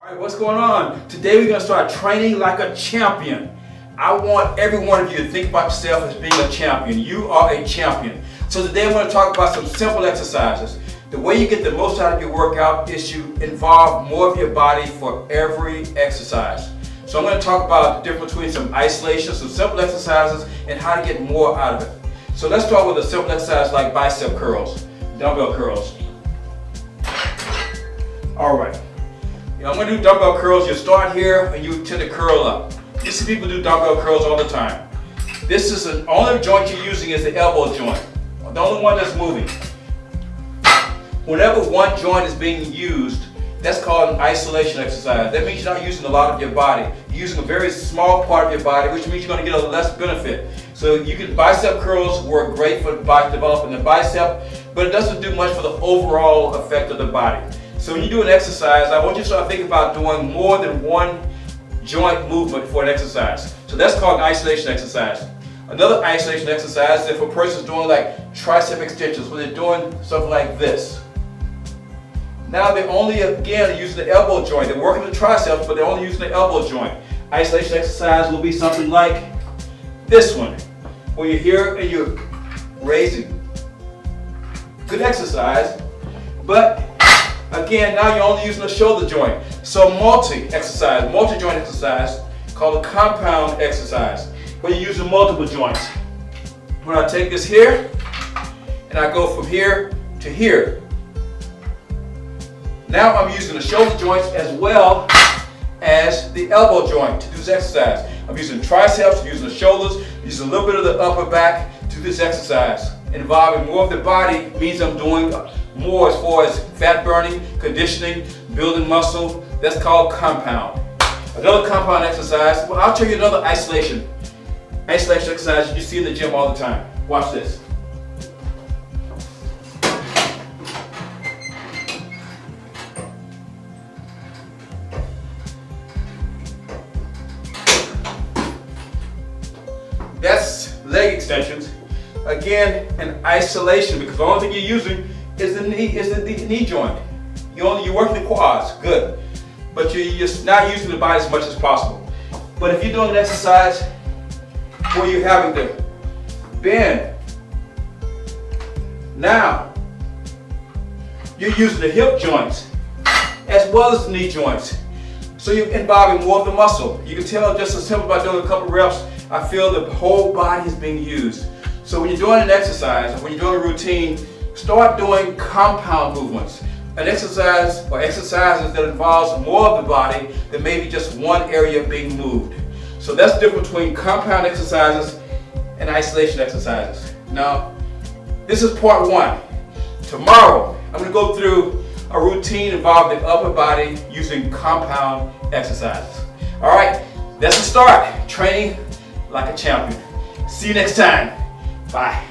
All right, what's going on? Today we're going to start training like a champion. I want every one of you to think about yourself as being a champion. You are a champion. So today I'm going to talk about some simple exercises. The way you get the most out of your workout is to involve more of your body for every exercise. So I'm going to talk about the difference between some isolation, some simple exercises, and how to get more out of it. So let's start with a simple exercise like bicep curls, dumbbell curls. All right. I'm going to do dumbbell curls. You start here and you tend to curl up. You see people do dumbbell curls all the time. This is the only joint you're using is the elbow joint. The only one that's moving. Whenever one joint is being used, that's called an isolation exercise. That means you're not using a lot of your body. You're using a very small part of your body, which means you're going to get a less benefit. So bicep curls work great for developing the bicep, but it doesn't do much for the overall effect of the body. So when you do an exercise, I want you to start thinking about doing more than one joint movement for an exercise. So that's called an isolation exercise. Another isolation exercise is if a person's doing like tricep extensions, where they're doing something like this. Now they're only, again, using the elbow joint. They're working the triceps, but they're only using the elbow joint. Isolation exercise will be something like this one, where you're here and you're raising. Good exercise, but again, now you're only using the shoulder joint. So multi-joint exercise, called a compound exercise, where you're using multiple joints. When I take this here, and I go from here to here. Now I'm using the shoulder joints as well as the elbow joint to do this exercise. I'm using triceps, using the shoulders, using a little bit of the upper back to do this exercise. Involving more of the body means I'm doing more as far as fat burning, conditioning, building muscle. That's called compound. Another compound exercise, well, I'll show you another isolation exercise you see in the gym all the time. Watch this. That's leg extensions. Again, an isolation, because the only thing you're using is the knee joint. You're working the quads, good. But you're just not using the body as much as possible. But if you're doing an exercise where you're having to bend, now you're using the hip joints as well as the knee joints. So you're involving more of the muscle. You can tell just as simple by doing a couple reps, I feel the whole body is being used. So when you're doing an exercise, or when you're doing a routine, start doing compound movements. An exercise or exercises that involves more of the body than maybe just one area being moved. So that's the difference between compound exercises and isolation exercises. Now, this is part one. Tomorrow, I'm going to go through a routine involving the upper body using compound exercises. All right, that's the start. Training like a champion. See you next time. Bye.